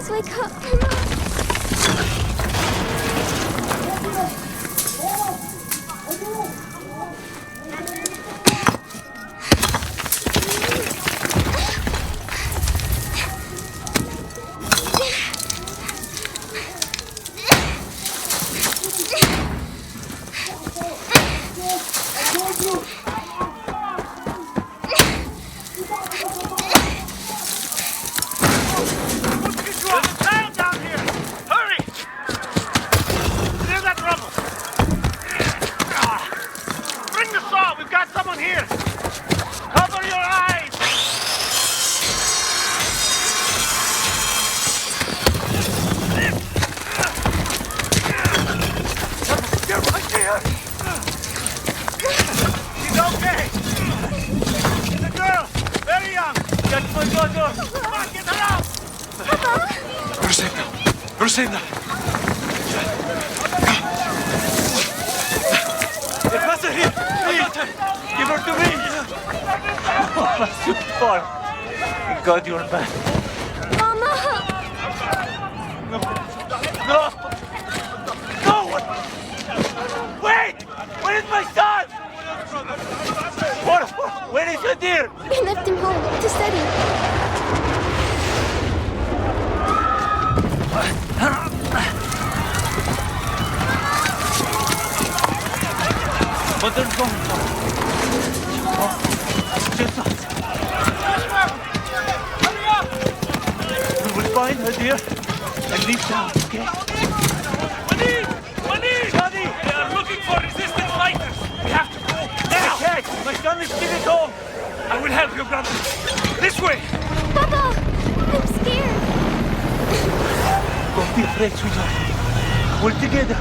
Please wake up, Mama. Rosanna! El pasa here! Please! Give her to me! Oh, my sweetheart! Thank God you're back. Mama! No! No! No! Wait! Where is my son? Where is your dear? We left him home to study. But they're going just us. We will find her, dear, and leave town, okay? Waleed! Johnny! They are looking for resistance fighters. We have to go now. Okay, my son is still at home. I will help you, brother. This way. Papa! I'm scared. Don't be afraid, sweetheart. We're together.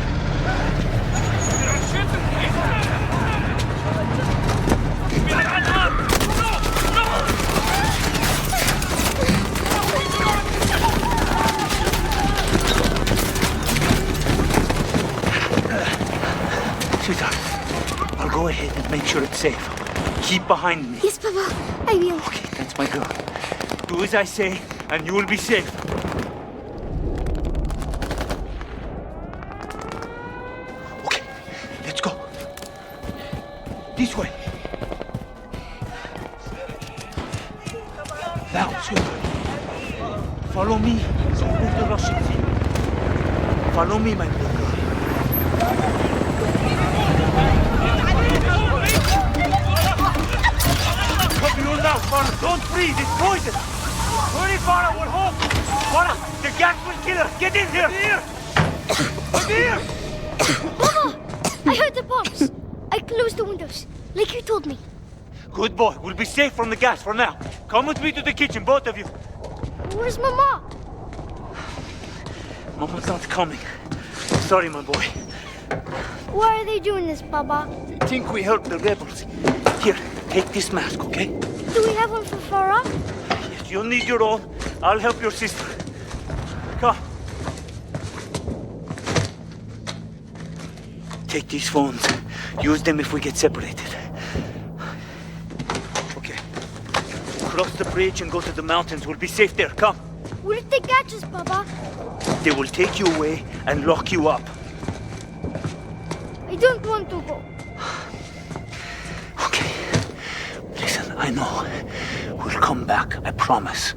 Sweetheart, I'll go ahead and make sure it's safe. Keep behind me. Yes, Papa. I will. Okay, that's my girl. Do as I say, and you will be safe. Okay, let's go. This way. Now, sweetheart. Follow me. Move the Russian team. Follow me, my little girl. Cover your mouth, Farah. Don't breathe. It's poison. Hurry, Farah. We're home. Farah, the gas will kill her. Get in here. Here. Mama! I heard the bombs. I closed the windows, like you told me. Good boy. We'll be safe from the gas for now. Come with me to the kitchen, both of you. Where's Mama? Mama's not coming. Sorry, my boy. Why are they doing this, Papa? They think we helped the rebels. Here, take this mask, okay? Do we have one for Farah? Yes, you'll need your own. I'll help your sister. Come. Take these phones. Use them if we get separated. Okay. Cross the bridge and go to the mountains. We'll be safe there. Come. What if they catch us, Papa? They will take you away and lock you up. I don't want to go. Okay. Listen, I know. We'll come back, I promise.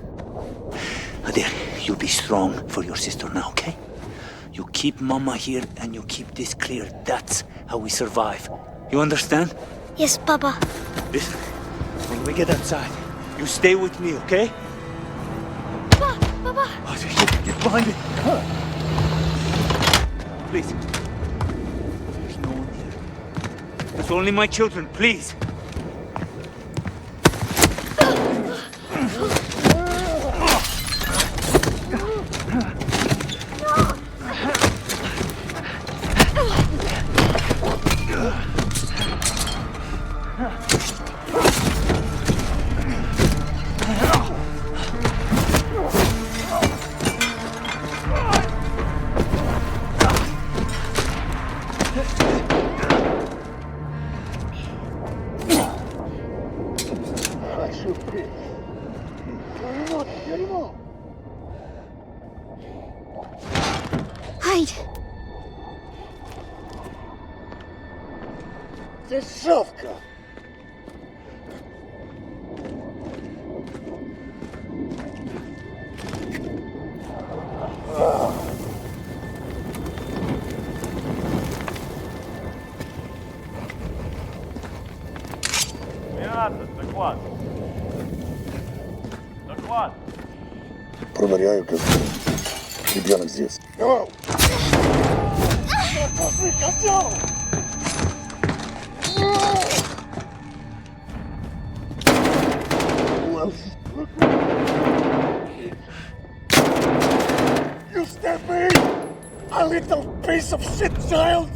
There, you be strong for your sister now, okay? You keep Mama here and you keep this clear. That's how we survive. You understand? Yes, Papa. Listen, when we get outside, you stay with me, okay? Papa! Oh, get behind me. Please. There's no one here. It's only my children, please. Дешевка! Доклад. Доклад. Проверяю козел. Ребенок здесь. Оу! Возьми козел! You stab me! A little piece of shit child!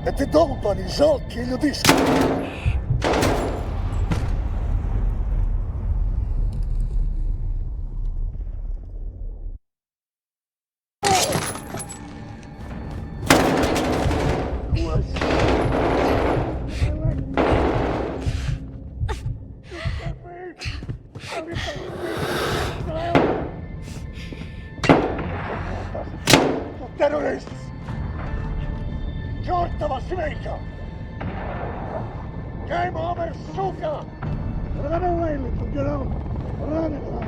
Это долбаный жалкий людишки! Terrorists! Чёртова швейка! Game over, сука! Run away, little girl! Run away!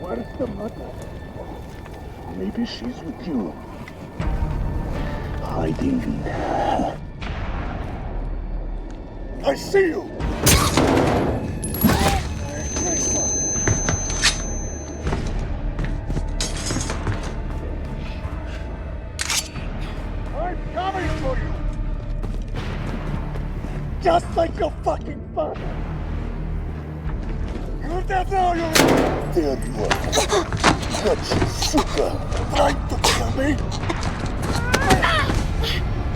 Where's the mother? Maybe she's with you. Hiding. I see you! I'm coming for you! Just like your fucking father! You don't know you! There you are! Gotcha, suka! Trying to kill me?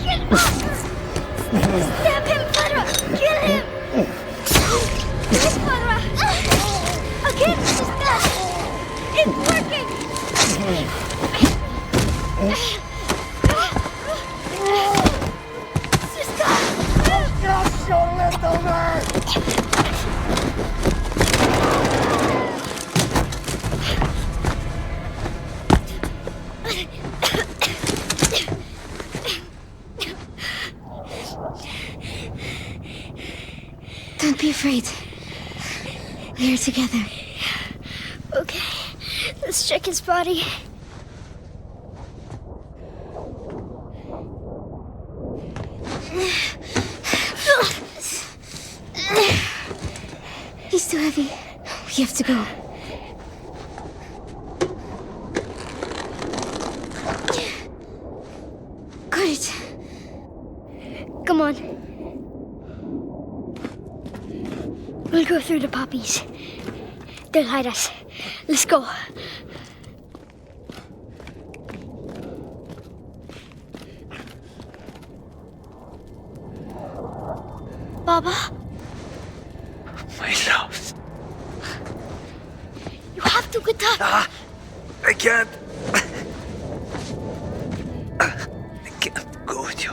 Get off! Stab him, Fedra! Kill him! Yes, Fedra! Okay, sister! It's working! Sister! Just your little man! Don't be afraid. We're together. Okay, let's check his body. He's too heavy. We have to go. Got it. Come on. We'll go through the poppies. They'll hide us. Let's go. Baba, My love. you have to get up. I can't. I can't go with you.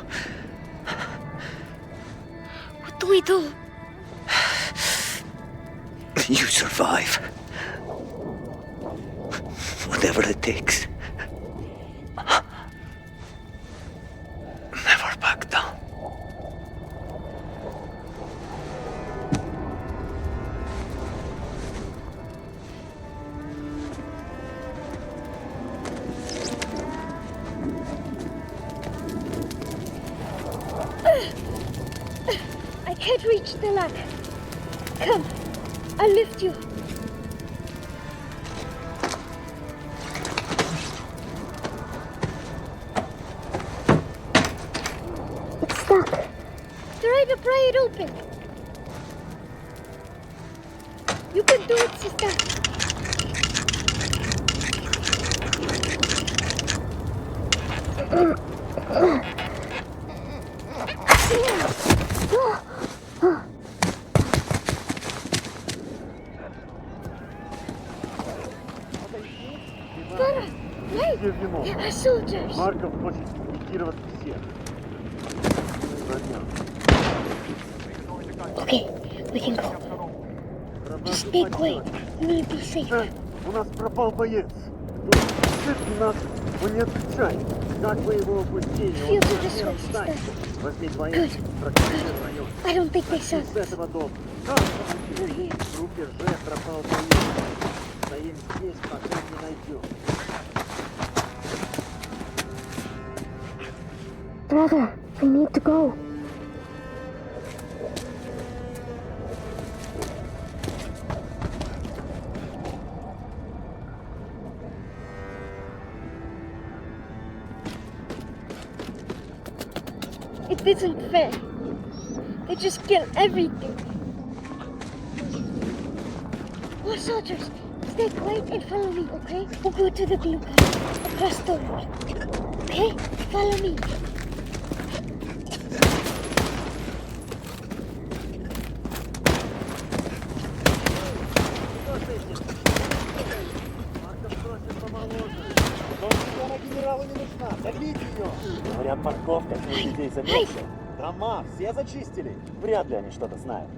What do we do? You survive. Whatever it takes. Never back down. I can't reach the ladder. Come, I'll lift you. It's stuck. Try to pry it open. You can do it, sister. Wait! There are soldiers! Марков просит ликвидировать всех. Okay, we can go. Just stay quiet. We'll be safe. У нас пропал боец. Сын нас, он не отвечает. Как вы его упустили? Feel to the switch, Встань. sister. Возьми двоих, Good. проконтролируй район. I don't think they saw С us. этого дома. They're here. В группе Ж пропал боец. Стоим здесь, пока не найдем. Brother, I need to go. It isn't fair. They just kill everything. More soldiers, stay quiet and follow me, okay? We'll go to the blue car across the road. Okay? Follow me. Генералу не нужна. Давите ее. Говорят, парковка всех людей заметила. Дома все зачистили. Вряд ли они что-то знают.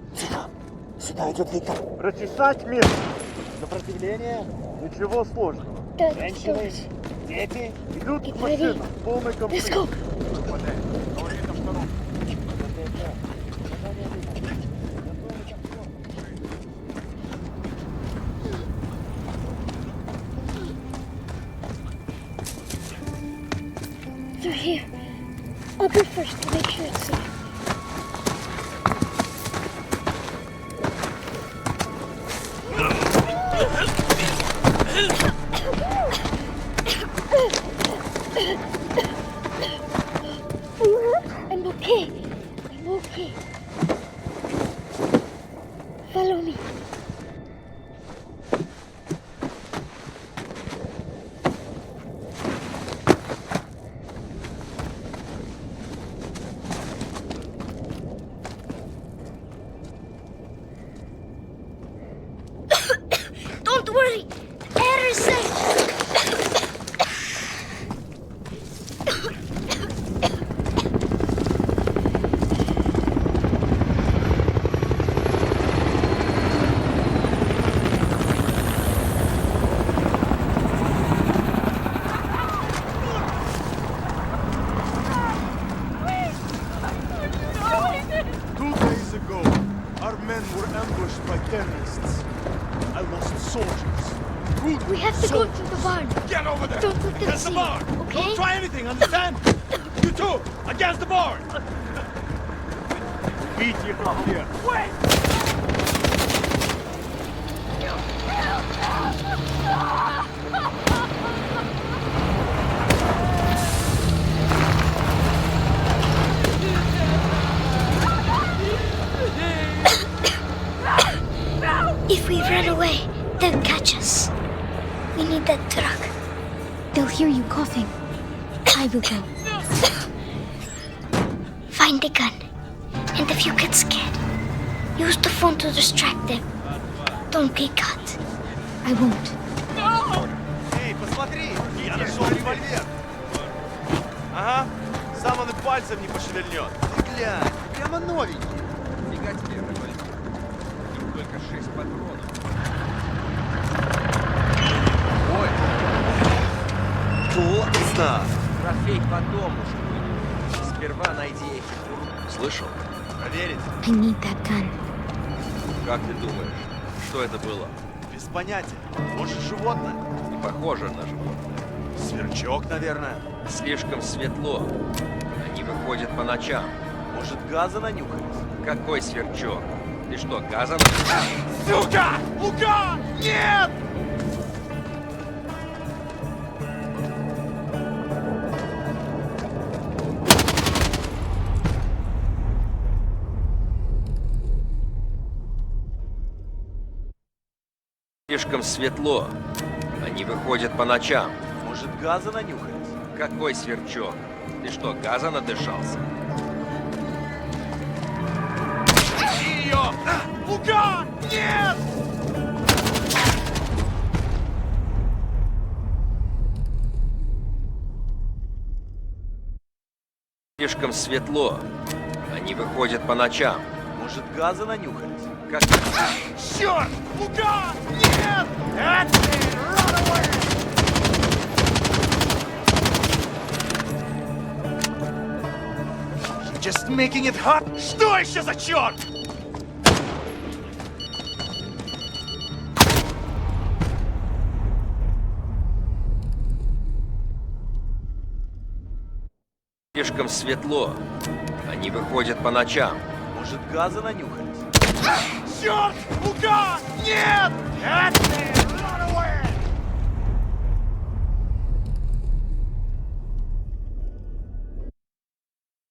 Сюда идет Вика. Прочесать место. Сопротивление? Ничего сложного. The Женщины, doors. дети идут Get к машинам. ready. Полный Let's комплект. go. They're here. I'll go first to make sure it's safe. I'm okay. I'm okay. Follow me. Don't worry. Air is safe. Two days ago, our men were ambushed by terrorists. I lost soldiers. Good We have to go soldiers. to the barn. Get over there! Don't let them Against the see, barn! okay? Don't try anything, understand? You two, against the barn! Бить их всех. If we run away, they'll catch us. We need that truck. They'll hear you coughing. I will go. Find the gun. And if you get scared, use the phone to distract them. Don't get caught. I won't. Эй, посмотри! Я нашел револьвер! Ага, сам он и пальцем не пошевельнет. Ты глянь, прямо новенький. Фига тебе револьвер. Тут только 6 патронов. Ой! Точно! Трофей потом уж. Сперва найди этих. Слышал? Проверить? I need that gun. Как ты думаешь, что это было? Без понятия. Может, животное? Не похоже на животное. Сверчок, наверное. Слишком светло. Они выходят по ночам. Может, газа нанюхались? Какой сверчок? Ты что, газом надышал? Сука! Лука! Нет! Слишком светло. Они выходят по ночам. Может, газа нанюхались? Какой сверчок? Ты что, газа надышался? Ее! Лука! Нет! Слишком светло. Они выходят по ночам. Может, газа нанюхались? Как... Черт! Лука! Нет! That's it! Run away! You're just making it hot! Что еще за черт? Слишком светло. Они выходят по ночам. Может, газа нанюхались? Черт! Лука! Нет! That's it! Run away!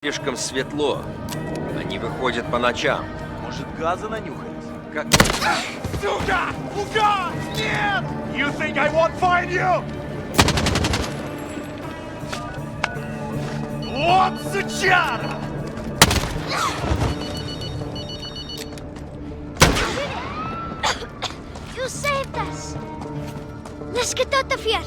Слишком светло. Они выходят по ночам. Может, газа нанюхались? Как... Сука! Лука! Нет! You think I won't find you? Вот сучара! You saved us. Let's get out of here.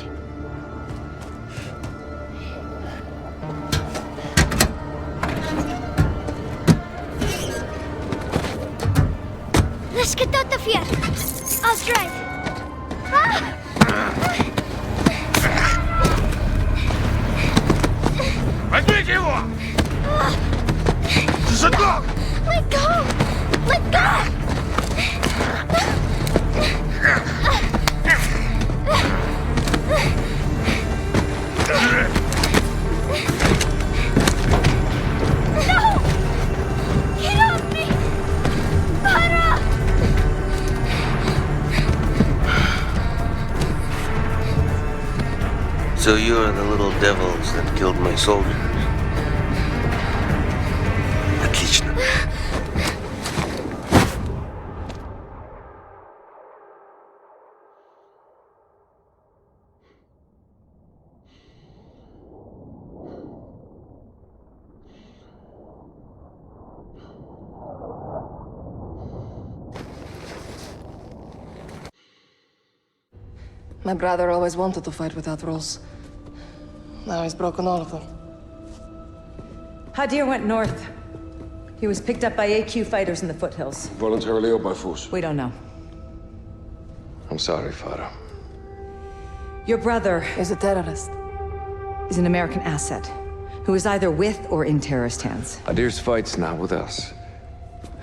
Let's get out of here. I'll drive. Возьмите его! Задок! Let go! Let go! No! Get off me! Para! So you're the little devils that killed my soldiers. Отлично. My brother always wanted to fight without rules. Now he's broken all of them. Hadir went north. He was picked up by AQ fighters in the foothills. Voluntarily or by force? We don't know. I'm sorry, Farah. Your brother He's a terrorist. is an American asset who is either with or in terrorist hands. Adir's fight's not with us.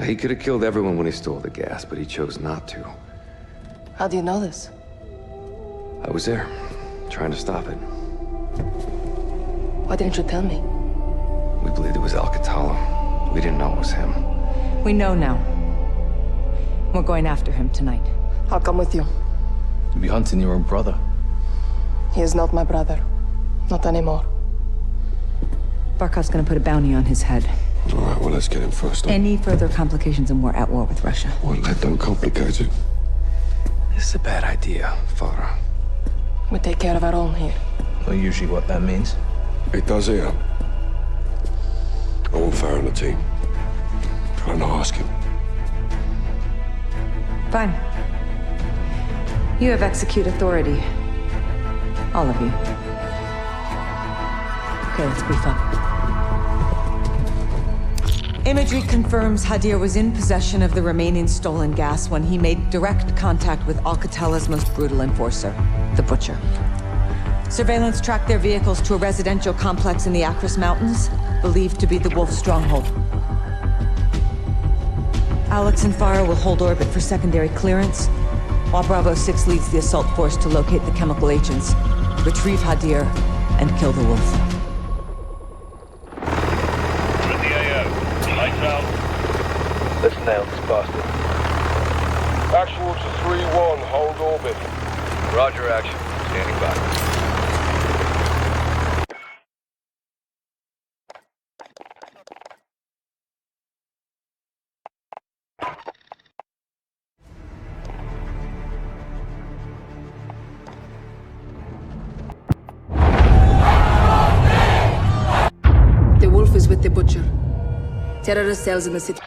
He could have killed everyone when he stole the gas, but he chose not to. How do you know this? I was there, trying to stop it. Why didn't you tell me? We believed it was Al-Qatala. We didn't know it was him. We know now. We're going after him tonight. I'll come with you. You'll be hunting your own brother. He is not my brother. Not anymore. Barkov's gonna put a bounty on his head. All right, well, let's get him first. Any further complications and we're at war with Russia. Well, that don't complicate it. This is a bad idea, Farah. We take care of our own here. Not usually what that means. It does here. I want Farah on the team. Try not ask him. Fine. You have execute authority. All of you. Okay, let's brief up. Imagery confirms Hadir was in possession of the remaining stolen gas when he made direct contact with Al-Qatala's most brutal enforcer, the Butcher. Surveillance tracked their vehicles to a residential complex in the Akros Mountains, believed to be the Wolf stronghold. Alex and Farah will hold orbit for secondary clearance, while Bravo 6 leads the assault force to locate the chemical agents, retrieve Hadir, and kill the Wolf. Let's nail this bastard. Actual to 3-1, hold orbit. Roger, action. Standing by. The Wolf is with the Butcher. Terrorist cells in the city.